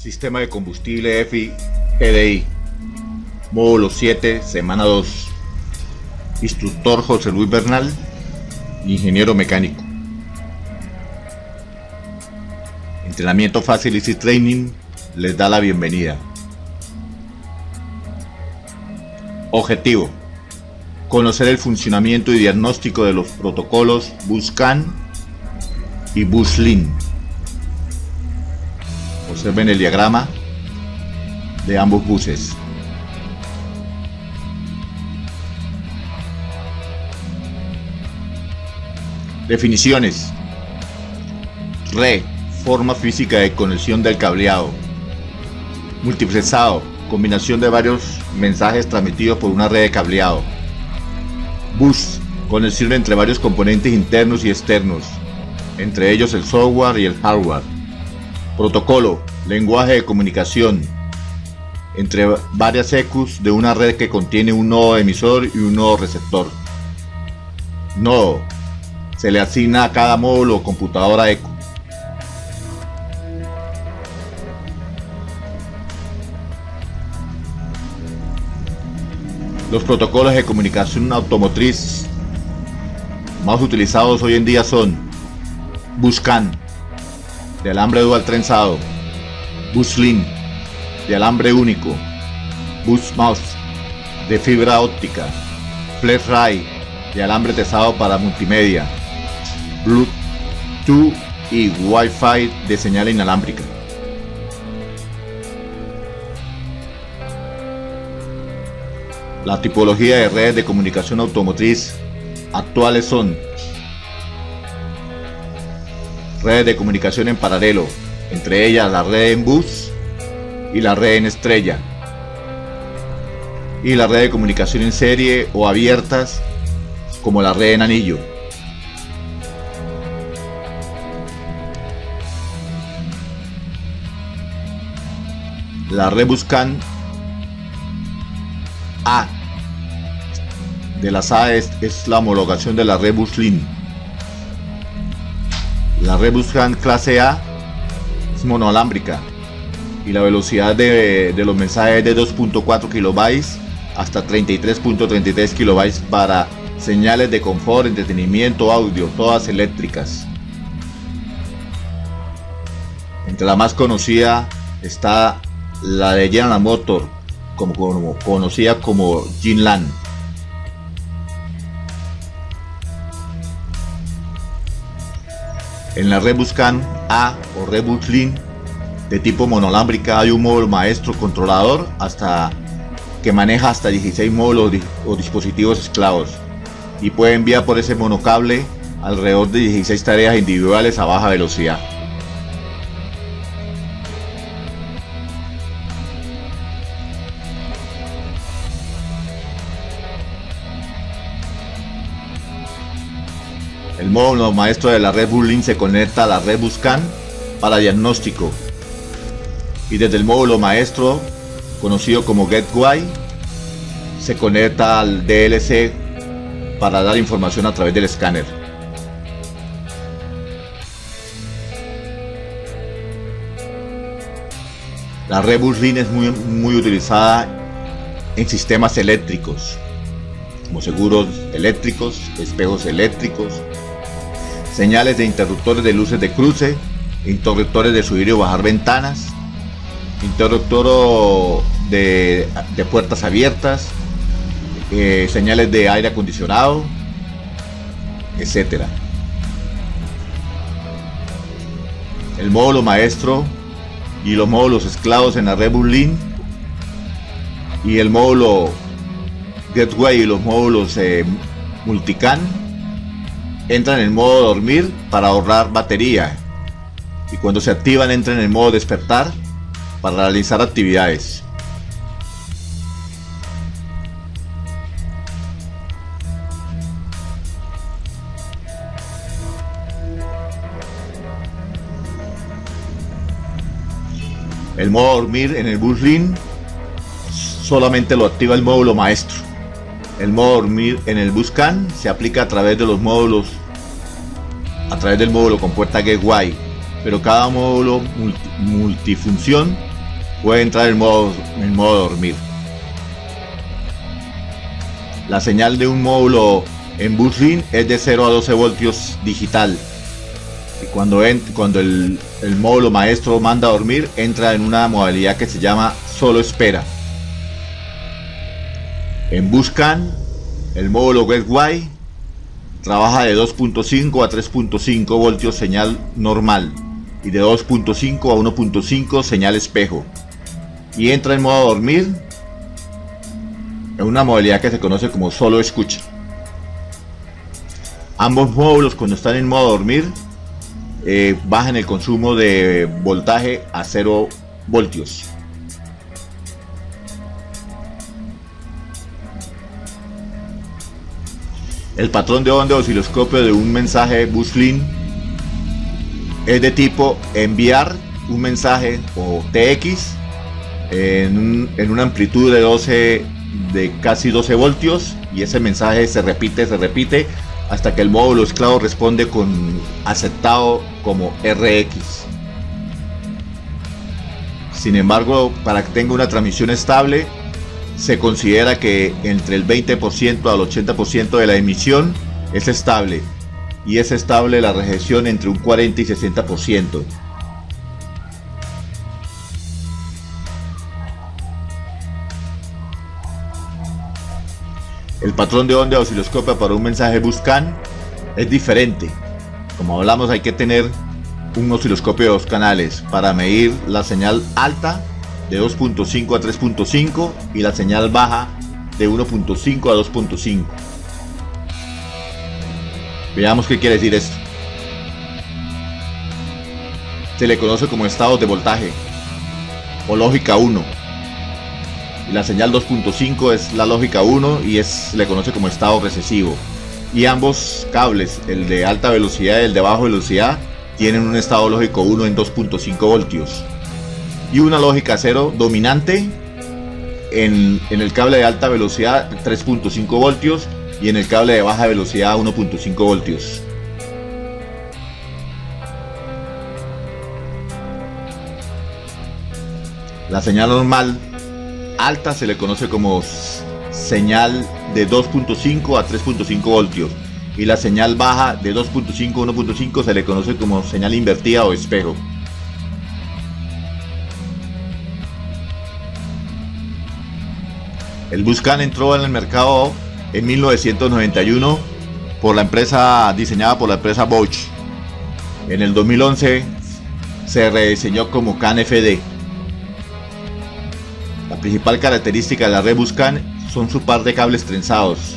Sistema de combustible EFI GDI. Módulo 7, semana 2. Instructor José Luis Bernal, ingeniero mecánico. Entrenamiento Facility Training les da la bienvenida. Objetivo: conocer el funcionamiento y diagnóstico de los protocolos BUSCAN y BUSLIN. Observen el diagrama de ambos buses. Definiciones: RE, forma física de conexión del cableado. Multiplexado, combinación de varios mensajes transmitidos por una red de cableado. Bus, conexión entre varios componentes internos y externos, entre ellos el software y el hardware. Protocolo, lenguaje de comunicación entre varias EQs de una red que contiene un nodo emisor y un nodo receptor. Nodo, se le asigna a cada módulo o computadora EQ. Los protocolos de comunicación automotriz más utilizados hoy en día son BUSCAN, de alambre dual trenzado; BUSLIN, de alambre único; BUSMOS, de fibra óptica; FlexRay, de alambre tesado para multimedia; Bluetooth y Wi-Fi de señal inalámbrica. La tipología de redes de comunicación automotriz actuales son: redes de comunicación en paralelo, entre ellas la red en bus y la red en estrella, y la red de comunicación en serie o abiertas, como la red en anillo. La red BUSCAN A de las A es la homologación de la red BUSLIN. La red BUSCAN clase A es monoalámbrica y la velocidad de los mensajes es de 2.4 kilobytes hasta 33.33 kilobytes para señales de confort, entretenimiento, audio, todas eléctricas. Entre la más conocida está la de General Motors, conocida como Jinlan. En la red BUSCAN A o red BUSLIN de tipo monoalámbrica hay un módulo maestro controlador que maneja hasta 16 módulos o dispositivos esclavos y puede enviar por ese monocable alrededor de 16 tareas individuales a baja velocidad. El módulo maestro de la red BUSLIN se conecta a la red BUSCAN para diagnóstico, y desde el módulo maestro, conocido como Gateway, se conecta al DLC para dar información a través del escáner. La red BUSLIN es muy utilizada en sistemas eléctricos, como seguros eléctricos, espejos eléctricos, señales de interruptores de luces de cruce, interruptores de subir y bajar ventanas, interruptor de puertas abiertas, señales de aire acondicionado, etc. El módulo maestro y los módulos esclavos en la red BUSLIN y el módulo Gateway y los módulos Multicam entran en el modo dormir para ahorrar batería, y cuando se activan entran en el modo despertar para realizar actividades. El modo dormir en el BUSLIN solamente lo activa el módulo maestro. El modo dormir en el BUSCAN se aplica a través de los módulos, a través del módulo con puerta Gateway, pero cada módulo multifunción puede entrar en modo dormir. La señal de un módulo en Busslink es de 0 a 12 voltios digital. Y cuando el módulo maestro manda a dormir, entra en una modalidad que se llama solo espera. En Buscan, el módulo Gateway trabaja de 2.5 a 3.5 voltios señal normal y de 2.5 a 1.5 señal espejo, y entra en modo dormir en una modalidad que se conoce como solo escucha. Ambos módulos, cuando están en modo dormir, bajan el consumo de voltaje a 0 voltios. El patrón de onda de osciloscopio de un mensaje Busslink es de tipo enviar un mensaje o TX en una amplitud de casi 12 voltios, y ese mensaje se repite hasta que el módulo esclavo responde con aceptado como RX. Sin embargo, para que tenga una transmisión estable, se considera que entre el 20% al 80% de la emisión es estable, y es estable la recepción entre un 40 y 60%. El patrón de onda de osciloscopio para un mensaje Buscan es diferente. Como hablamos, hay que tener un osciloscopio de 2 canales para medir la señal alta de 2.5 a 3.5 y la señal baja de 1.5 a 2.5. Veamos qué quiere decir esto. Se le conoce como estados de voltaje o lógica 1. Y la señal 2.5 es la lógica 1 y le conoce como estado recesivo. Y ambos cables, el de alta velocidad y el de baja velocidad, tienen un estado lógico 1 en 2.5 voltios. Y una lógica 0 dominante en el cable de alta velocidad 3.5 voltios y en el cable de baja velocidad 1.5 voltios. La señal normal alta se le conoce como señal de 2.5 a 3.5 voltios, y la señal baja de 2.5 a 1.5 se le conoce como señal invertida o espejo. El Buscan entró en el mercado en 1991 diseñada por la empresa Bosch. En el 2011 se rediseñó como CAN-FD. La principal característica de la red Buscan son su par de cables trenzados.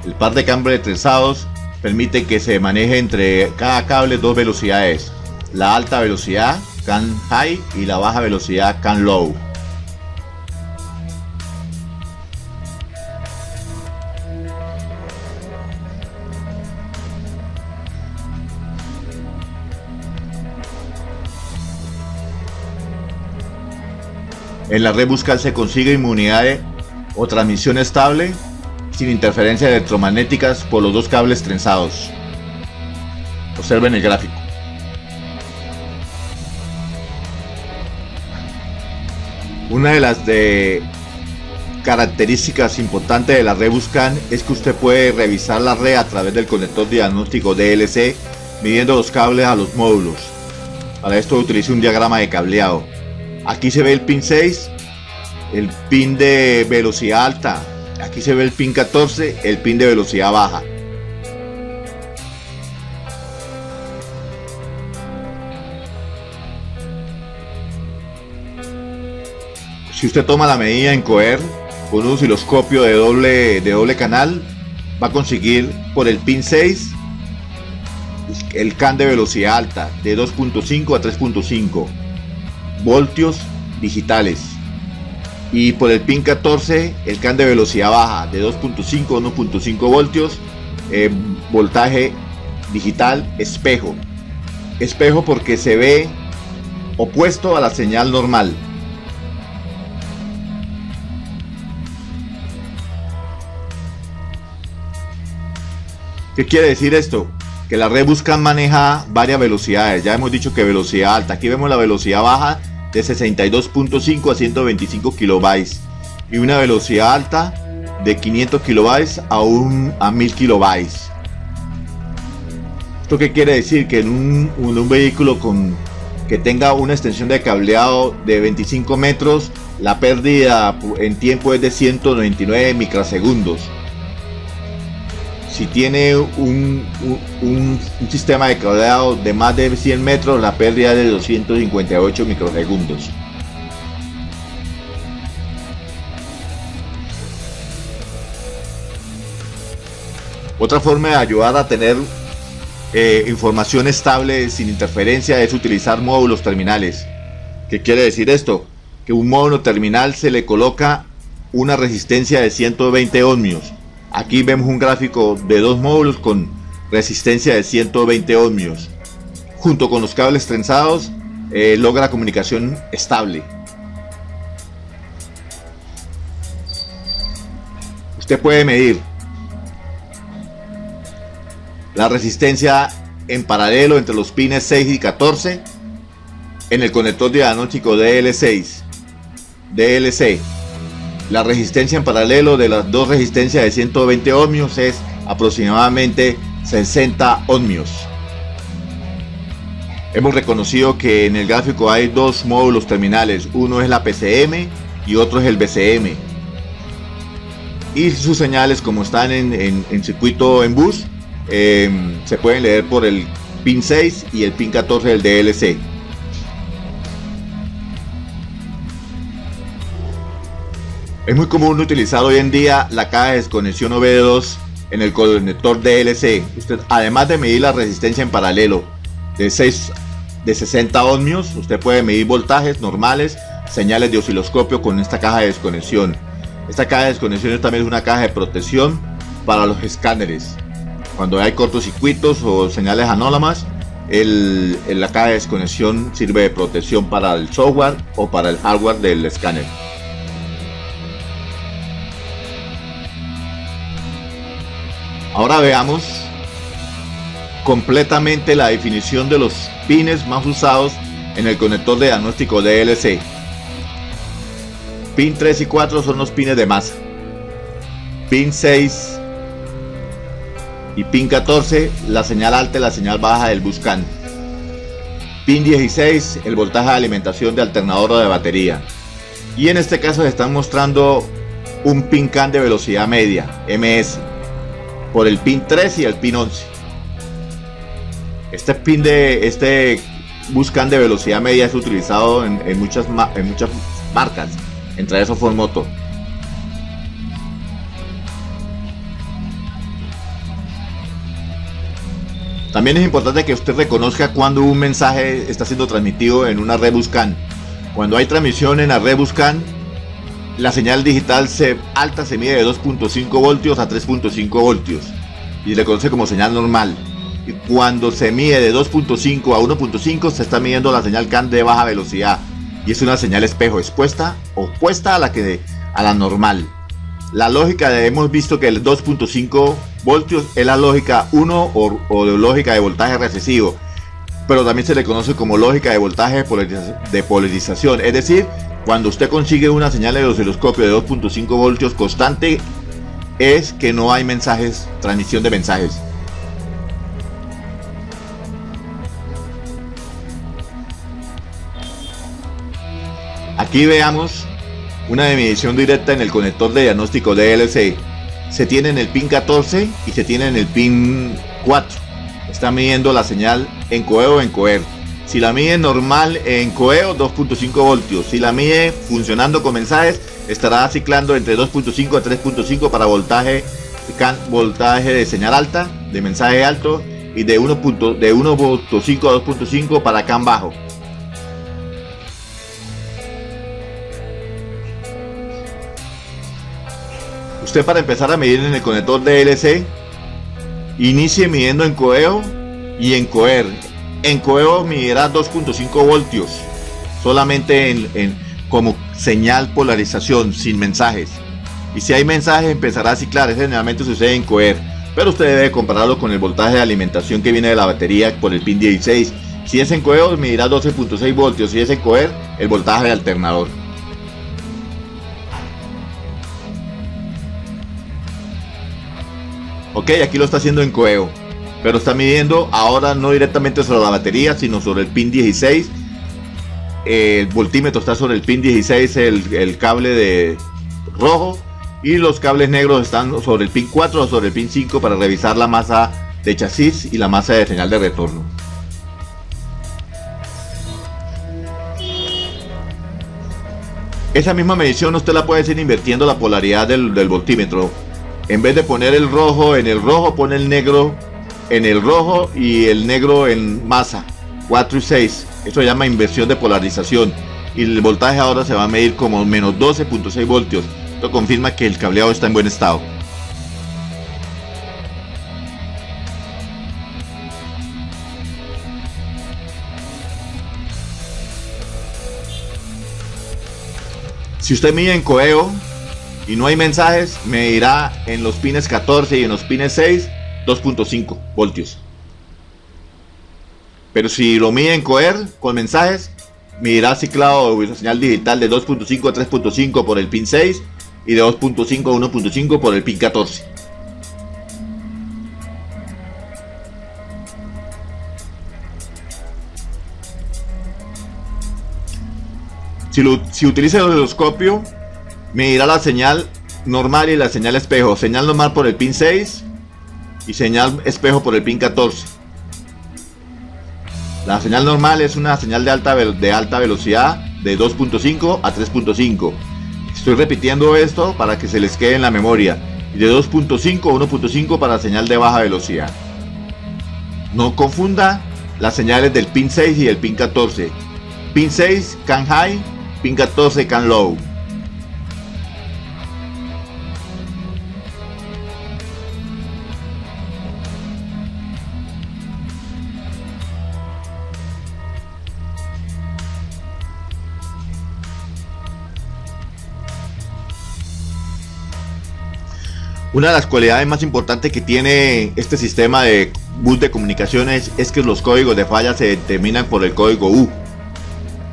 El par de cables trenzados permite que se maneje entre cada cable 2 velocidades: la alta velocidad CAN High y la baja velocidad CAN Low. En la red Buscan se consigue inmunidad o transmisión estable sin interferencias electromagnéticas por los 2 cables trenzados. Observen el gráfico. Una de las características importantes de la red Buscan es que usted puede revisar la red a través del conector diagnóstico DLC, midiendo los cables a los módulos. Para esto utilice un diagrama de cableado. Aquí se ve el pin 6, el pin de velocidad alta. Aquí se ve el pin 14, el pin de velocidad baja. Si usted toma la medida en coher con un osciloscopio de doble canal, va a conseguir por el pin 6 el CAN de velocidad alta de 2.5 a 3.5 voltios digitales, y por el pin 14 el CAN de velocidad baja de 2.5 a 1.5 voltios, voltaje digital espejo porque se ve opuesto a la señal normal. ¿Qué quiere decir esto? Que la red Buscan maneja varias velocidades. Ya hemos dicho que velocidad alta. Aquí vemos la velocidad baja de 62.5 a 125 kilobytes y una velocidad alta de 500 kilobytes a 1000 kilobytes. ¿Esto qué quiere decir? Que en un vehículo que tenga una extensión de cableado de 25 metros, la pérdida en tiempo es de 199 microsegundos. Si tiene un sistema de cableado de más de 100 metros, la pérdida es de 258 microsegundos. Otra forma de ayudar a tener información estable sin interferencia es utilizar módulos terminales. ¿Qué quiere decir esto? Que un módulo terminal se le coloca una resistencia de 120 ohmios. Aquí vemos un gráfico de dos módulos con resistencia de 120 ohmios. Junto con los cables trenzados logra comunicación estable. Usted puede medir la resistencia en paralelo entre los pines 6 y 14 en el conector diagnóstico DL6, DLC. La resistencia en paralelo de las dos resistencias de 120 ohmios es aproximadamente 60 ohmios. Hemos reconocido que en el gráfico hay dos módulos terminales, uno es la PCM y otro es el BCM. Y sus señales, como están en circuito en bus, se pueden leer por el pin 6 y el pin 14 del DLC. Es muy común utilizar hoy en día la caja de desconexión OBD2 en el conector DLC. Usted, además de medir la resistencia en paralelo de 60 ohmios, usted puede medir voltajes normales, señales de osciloscopio con esta caja de desconexión. Esta caja de desconexión también es una caja de protección para los escáneres. Cuando hay cortocircuitos o señales anómalas, la caja de desconexión sirve de protección para el software o para el hardware del escáner. Ahora veamos completamente la definición de los pines más usados en el conector de diagnóstico DLC. Pin 3 y 4 son los pines de masa. Pin 6 y pin 14, la señal alta y la señal baja del bus CAN. Pin 16, el voltaje de alimentación de alternador o de batería. Y en este caso se están mostrando un pin CAN de velocidad media, MS, por el pin 3 y el pin 11. Este bus CAN de velocidad media es utilizado en muchas marcas, entre esos Ford Motor. También es importante que usted reconozca cuando un mensaje está siendo transmitido en una red bus CAN. Cuando hay transmisión en la red bus CAN, la señal digital alta se mide de 2.5 voltios a 3.5 voltios y se le conoce como señal normal. Y cuando se mide de 2.5 a 1.5 se está midiendo la señal CAN de baja velocidad y es una señal espejo opuesta a la normal. La lógica hemos visto que el 2.5 voltios es la lógica 1 o de lógica de voltaje recesivo, pero también se le conoce como lógica de voltaje de polarización, es decir, cuando usted consigue una señal de osciloscopio de 2.5 voltios constante, es que no hay transmisión de mensajes. Aquí veamos una medición directa en el conector de diagnóstico DLC. Se tiene en el pin 14 y se tiene en el pin 4. Está midiendo la señal en coeo o en coer. Si la mide normal en coeo, 2.5 voltios. Si la mide funcionando con mensajes, estará ciclando entre 2.5 a 3.5 para voltaje de señal alta, de mensaje alto, y de 1.5 a 2.5 para CAN bajo. Usted, para empezar a medir en el conector DLC, inicie midiendo en coeo y en coer. En coeo medirá 2.5 voltios solamente como señal polarización, sin mensajes. Y si hay mensajes empezará a ciclar. Generalmente sucede en coer, pero usted debe compararlo con el voltaje de alimentación que viene de la batería por el pin 16. Si es en coeo medirá 12.6 voltios, si es en coer el voltaje de alternador. Ok, aquí lo está haciendo en coeo, pero está midiendo ahora no directamente sobre la batería, sino sobre el pin 16. El voltímetro está sobre el pin 16, el cable de rojo, y los cables negros están sobre el pin 4 o sobre el pin 5 para revisar la masa de chasis y la masa de señal de retorno. Esa misma medición usted la puede hacer invirtiendo la polaridad del voltímetro. En vez de poner el rojo en el rojo, pone el negro en el rojo y el negro en masa 4 y 6. Eso se llama inversión de polarización, y el voltaje ahora se va a medir como menos 12.6 voltios. Esto confirma que el cableado está en buen estado. Si usted mide en coeo y no hay mensajes, medirá en los pines 14 y en los pines 6 2.5 voltios. Pero si lo mide en coer con mensajes, medirá ciclado de señal digital de 2.5 a 3.5 por el pin 6 y de 2.5 a 1.5 por el pin 14. Si utiliza el osciloscopio, medirá la señal normal y la señal espejo. Señal normal por el pin 6 y señal espejo por el pin 14. La señal normal es una señal de alta velocidad de 2.5 a 3.5. Estoy repitiendo esto para que se les quede en la memoria. Y de 2.5 a 1.5 para señal de baja velocidad. No confunda las señales del pin 6 y el pin 14. Pin 6 can high, pin 14 can low. Una de las cualidades más importantes que tiene este sistema de bus de comunicaciones es que los códigos de falla se determinan por el código U,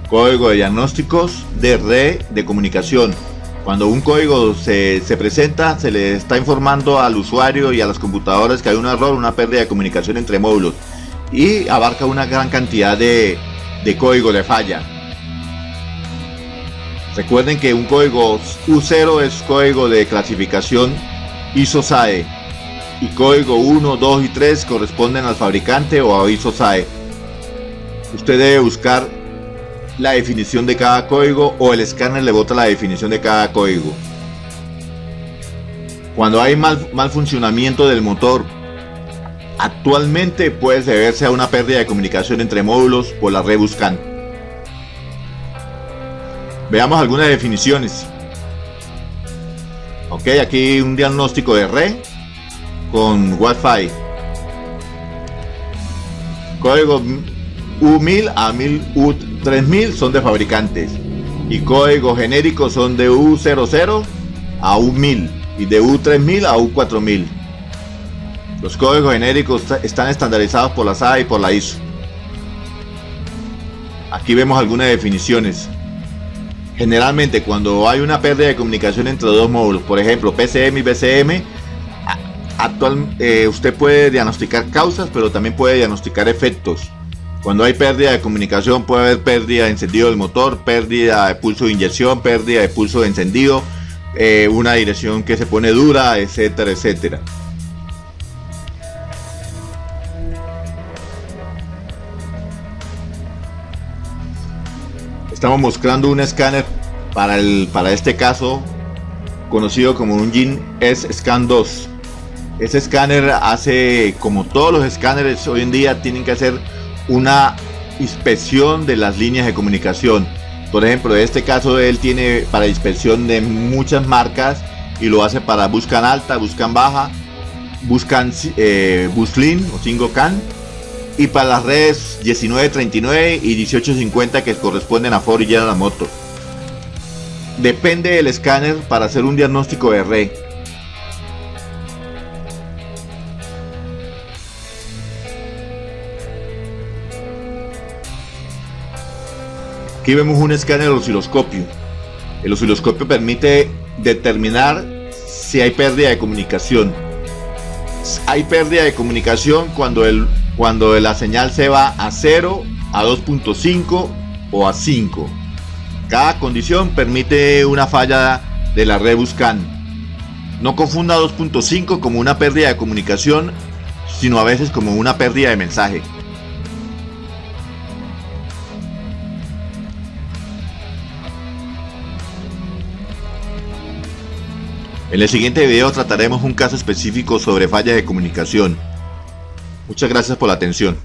código de diagnósticos de red de comunicación. Cuando un código se presenta, se le está informando al usuario y a las computadoras que hay un error, una pérdida de comunicación entre módulos, y abarca una gran cantidad de código de falla. Recuerden que un código U0 es código de clasificación ISO SAE, y código 1, 2 y 3 corresponden al fabricante o a ISO SAE. Usted debe buscar la definición de cada código, o el escáner le bota la definición de cada código. Cuando hay mal funcionamiento del motor, actualmente puede deberse a una pérdida de comunicación entre módulos por la red buscante. Veamos algunas definiciones. Ok, aquí un diagnóstico de red con Wi-Fi. Código U1000 a U3000 son de fabricantes, y códigos genéricos son de U00 a U1000 y de U3000 a U4000. Los códigos genéricos están estandarizados por la SAE y por la ISO. Aquí vemos algunas definiciones. Generalmente, cuando hay una pérdida de comunicación entre dos módulos, por ejemplo PCM y BCM, usted puede diagnosticar causas, pero también puede diagnosticar efectos. Cuando hay pérdida de comunicación, puede haber pérdida de encendido del motor, pérdida de pulso de inyección, pérdida de pulso de encendido, una dirección que se pone dura, etcétera, etcétera. Estamos mostrando un escáner para este caso, conocido como un GIN S-Scan 2. Ese escáner hace, como todos los escáneres hoy en día, tienen que hacer una inspección de las líneas de comunicación. Por ejemplo, en este caso él tiene para inspección de muchas marcas, y lo hace para Buscan alta, Buscan baja, Buscan Buslin o Single CAN, y para las redes 1939 y 1850 que corresponden a Ford y General Motors. Depende del escáner para hacer un diagnóstico de red. Aquí vemos un escáner del osciloscopio. El osciloscopio permite determinar si hay pérdida de comunicación. Hay pérdida de comunicación cuando la señal se va a 0, a 2.5 o a 5. Cada condición permite una falla de la red BusCAN. No confunda 2.5 como una pérdida de comunicación, sino a veces como una pérdida de mensaje. En el siguiente video trataremos un caso específico sobre fallas de comunicación. Muchas gracias por la atención.